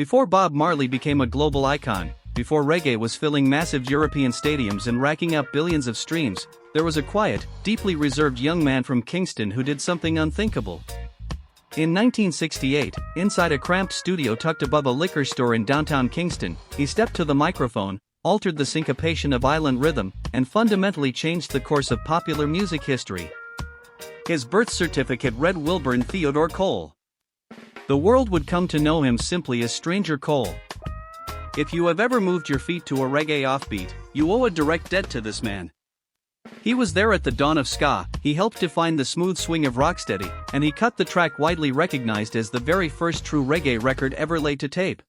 Before Bob Marley became a global icon, before reggae was filling massive European stadiums and racking up billions of streams, there was a quiet, deeply reserved young man from Kingston who did something unthinkable. In 1968, inside a cramped studio tucked above a liquor store in downtown Kingston, he stepped to the microphone, altered the syncopation of island rhythm, and fundamentally changed the course of popular music history. His birth certificate read Wilburn Theodore Cole. The world would come to know him simply as Stranger Cole. If you have ever moved your feet to a reggae offbeat, you owe a direct debt to this man. He was there at the dawn of ska, he helped define the smooth swing of Rocksteady, and he cut the track widely recognized as the very first true reggae record ever laid to tape.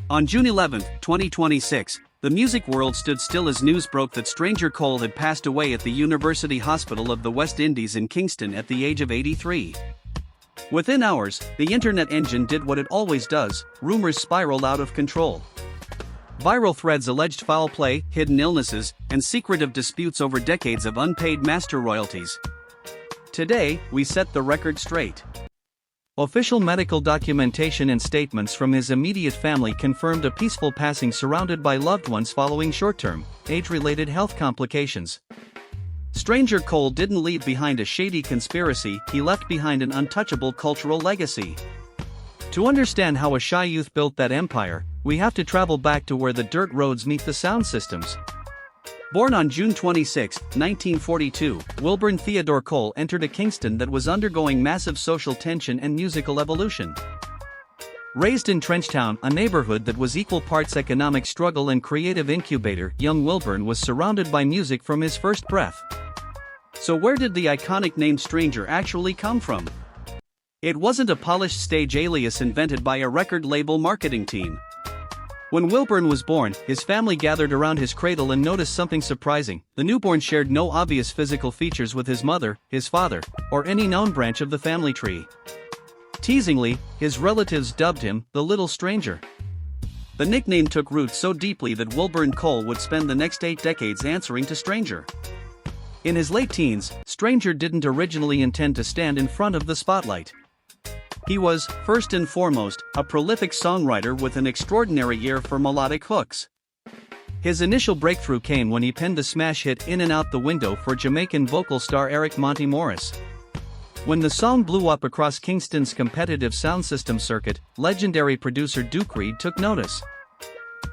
On June 11, 2026, the music world stood still as news broke that Stranger Cole had passed away at the University Hospital of the West Indies in Kingston at the age of 83. Within hours, the internet engine did what it always does, rumors spiraled out of control. Viral threads alleged foul play, hidden illnesses, and secretive disputes over decades of unpaid master royalties. Today, we set the record straight. Official medical documentation and statements from his immediate family confirmed a peaceful passing surrounded by loved ones following short-term, age-related health complications. Stranger Cole didn't leave behind a shady conspiracy, he left behind an untouchable cultural legacy. To understand how a shy youth built that empire, we have to travel back to where the dirt roads meet the sound systems. Born on June 26, 1942, Wilburn Theodore Cole entered a Kingston that was undergoing massive social tension and musical evolution. Raised in Trenchtown, a neighborhood that was equal parts economic struggle and creative incubator, young Wilburn was surrounded by music from his first breath. So where did the iconic name Stranger actually come from? It wasn't a polished stage alias invented by a record label marketing team. When Wilburn was born, his family gathered around his cradle and noticed something surprising. The newborn shared no obvious physical features with his mother, his father, or any known branch of the family tree. Teasingly, his relatives dubbed him the Little Stranger. The nickname took root so deeply that Wilburn Cole would spend the next 8 decades answering to Stranger. In his late teens, Stranger didn't originally intend to stand in front of the spotlight. He was, first and foremost, a prolific songwriter with an extraordinary ear for melodic hooks. His initial breakthrough came when he penned the smash hit In and Out the Window for Jamaican vocal star Eric Monty Morris. When the song blew up across Kingston's competitive sound system circuit, legendary producer Duke Reid took notice.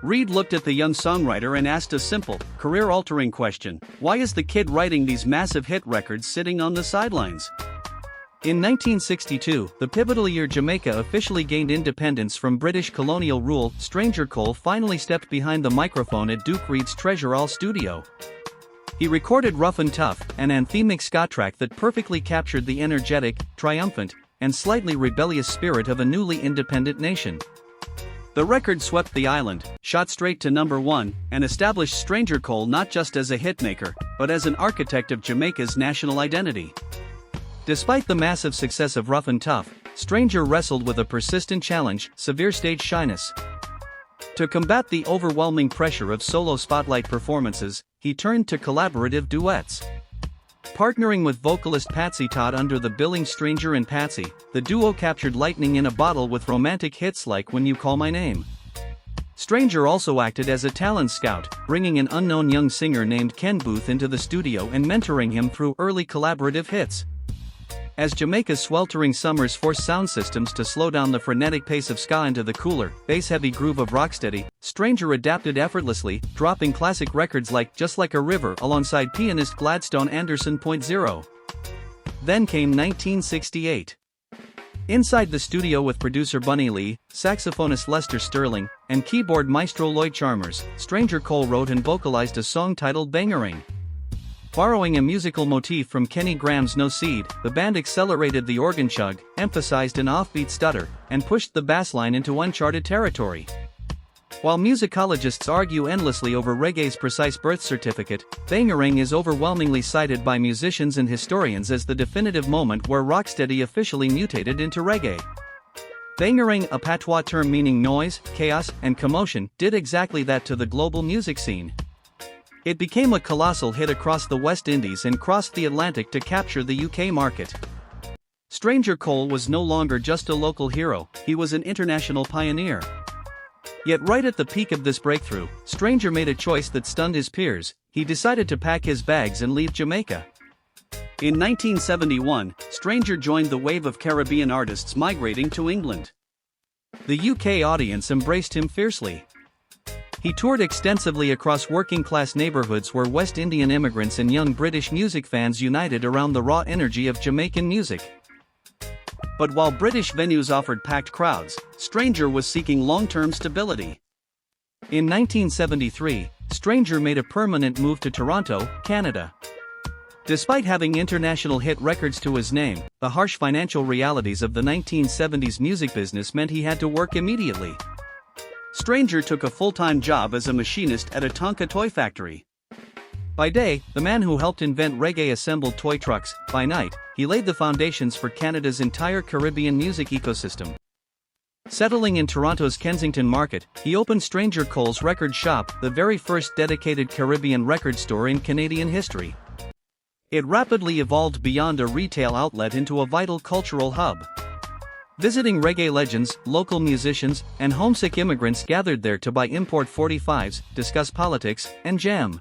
Reid looked at the young songwriter and asked a simple, career-altering question: why is the kid writing these massive hit records sitting on the sidelines? In 1962, the pivotal year Jamaica officially gained independence from British colonial rule, Stranger Cole finally stepped behind the microphone at Duke Reid's Treasure All studio. He recorded Rough and Tough, an anthemic ska track that perfectly captured the energetic, triumphant, and slightly rebellious spirit of a newly independent nation. The record swept the island, shot straight to #1, and established Stranger Cole not just as a hitmaker, but as an architect of Jamaica's national identity. Despite the massive success of Rough and Tough, Stranger wrestled with a persistent challenge: severe stage shyness. To combat the overwhelming pressure of solo spotlight performances, he turned to collaborative duets. Partnering with vocalist Patsy Todd under the billing Stranger and Patsy, the duo captured lightning in a bottle with romantic hits like When You Call My Name. Stranger also acted as a talent scout, bringing an unknown young singer named Ken Booth into the studio and mentoring him through early collaborative hits. As Jamaica's sweltering summers forced sound systems to slow down the frenetic pace of ska into the cooler, bass-heavy groove of Rocksteady, Stranger adapted effortlessly, dropping classic records like Just Like a River alongside pianist Gladstone Anderson. Then came 1968. Inside the studio with producer Bunny Lee, saxophonist Lester Sterling, and keyboard maestro Lloyd Chalmers, Stranger Cole wrote and vocalized a song titled Bangarang. Borrowing a musical motif from Kenny Graham's No Seed, the band accelerated the organ chug, emphasized an offbeat stutter, and pushed the bass line into uncharted territory. While musicologists argue endlessly over reggae's precise birth certificate, Bangarang is overwhelmingly cited by musicians and historians as the definitive moment where Rocksteady officially mutated into reggae. Bangarang, a patois term meaning noise, chaos, and commotion, did exactly that to the global music scene. It became a colossal hit across the West Indies and crossed the Atlantic to capture the UK market. Stranger Cole was no longer just a local hero, he was an international pioneer. Yet right at the peak of this breakthrough, Stranger made a choice that stunned his peers. He decided to pack his bags and leave Jamaica. In 1971, Stranger joined the wave of Caribbean artists migrating to England. The UK audience embraced him fiercely. He toured extensively across working-class neighborhoods where West Indian immigrants and young British music fans united around the raw energy of Jamaican music. But while British venues offered packed crowds, Stranger was seeking long-term stability. In 1973, Stranger made a permanent move to Toronto, Canada. Despite having international hit records to his name, the harsh financial realities of the 1970s music business meant he had to work immediately. Stranger took a full-time job as a machinist at a Tonka toy factory. By day, the man who helped invent reggae assembled toy trucks. By night, he laid the foundations for Canada's entire Caribbean music ecosystem. Settling in Toronto's Kensington Market, he opened Stranger Cole's record shop, the very first dedicated Caribbean record store in Canadian history. It rapidly evolved beyond a retail outlet into a vital cultural hub. Visiting reggae legends, local musicians, and homesick immigrants gathered there to buy import 45s, discuss politics, and jam.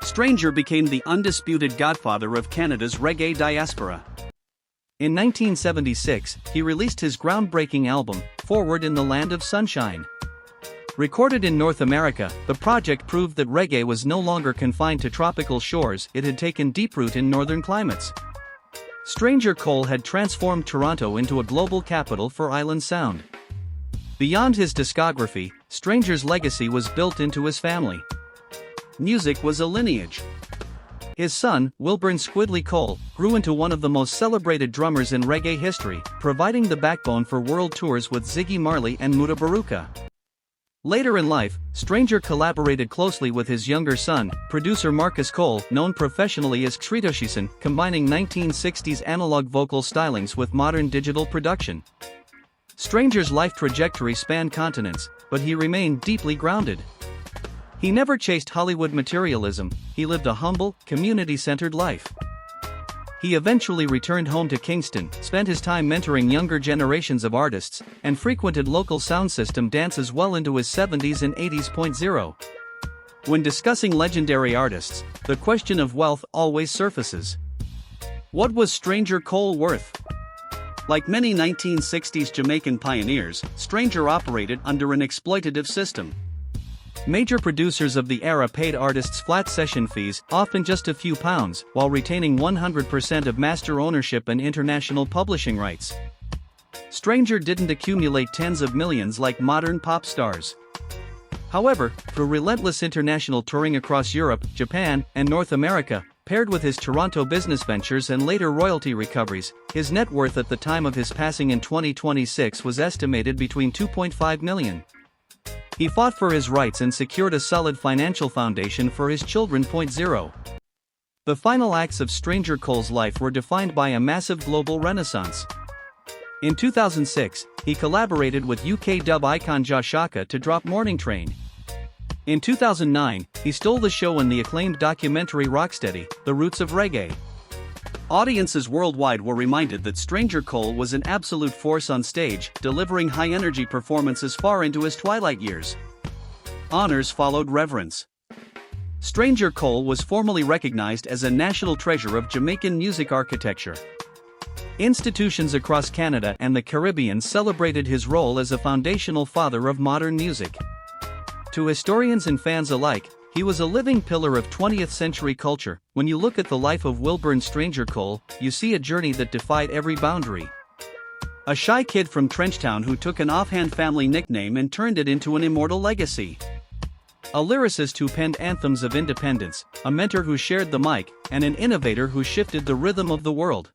Stranger became the undisputed godfather of Canada's reggae diaspora. In 1976, he released his groundbreaking album, Forward in the Land of Sunshine. Recorded in North America, the project proved that reggae was no longer confined to tropical shores, it had taken deep root in northern climates. Stranger Cole had transformed Toronto into a global capital for island sound. Beyond his discography, Stranger's legacy was built into his family. Music was a lineage. His son, Wilburn Theodore Cole, grew into one of the most celebrated drummers in reggae history, providing the backbone for world tours with Ziggy Marley and Muta Baruka. Later in life, Stranger collaborated closely with his younger son, producer Marcus Cole, known professionally as Xritoshisan, combining 1960s analog vocal stylings with modern digital production. Stranger's life trajectory spanned continents, but he remained deeply grounded. He never chased Hollywood materialism, he lived a humble, community-centered life. He eventually returned home to Kingston, spent his time mentoring younger generations of artists, and frequented local sound system dances well into his 70s and 80s. When discussing legendary artists, the question of wealth always surfaces. What was Stranger Cole worth? Like many 1960s Jamaican pioneers, Stranger operated under an exploitative system. Major producers of the era paid artists flat session fees, often just a few pounds, while retaining 100% of master ownership and international publishing rights. Stranger didn't accumulate tens of millions like modern pop stars. However, through relentless international touring across Europe, Japan, and North America, paired with his Toronto business ventures and later royalty recoveries, his net worth at the time of his passing in 2026 was estimated between $2.5 million. He fought for his rights and secured a solid financial foundation for his children. The final acts of Stranger Cole's life were defined by a massive global renaissance. In 2006, he collaborated with UK dub icon Joshaka to drop Morning Train. In 2009, he stole the show in the acclaimed documentary Rocksteady, The Roots of Reggae. Audiences worldwide were reminded that Stranger Cole was an absolute force on stage, delivering high-energy performances far into his twilight years. Honors followed reverence. Stranger Cole was formally recognized as a national treasure of Jamaican music architecture. Institutions across Canada and the Caribbean celebrated his role as a foundational father of modern music. To historians and fans alike, he was a living pillar of 20th-century culture. When you look at the life of Wilburn Stranger Cole, you see a journey that defied every boundary. A shy kid from Trenchtown who took an offhand family nickname and turned it into an immortal legacy. A lyricist who penned anthems of independence, a mentor who shared the mic, and an innovator who shifted the rhythm of the world.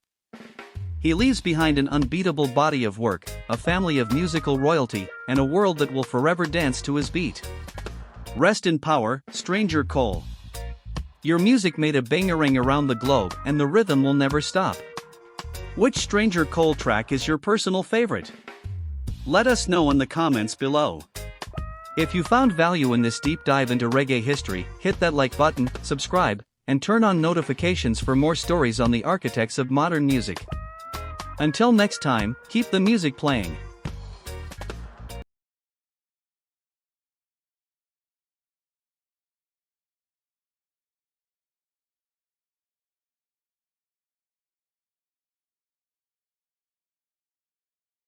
He leaves behind an unbeatable body of work, a family of musical royalty, and a world that will forever dance to his beat. Rest in power, Stranger Cole. Your music made a bangarang around the globe, and the rhythm will never stop. Which Stranger Cole track is your personal favorite? Let us know in the comments below. If you found value in this deep dive into reggae history, hit that like button, subscribe, and turn on notifications for more stories on the architects of modern music. Until next time, keep the music playing.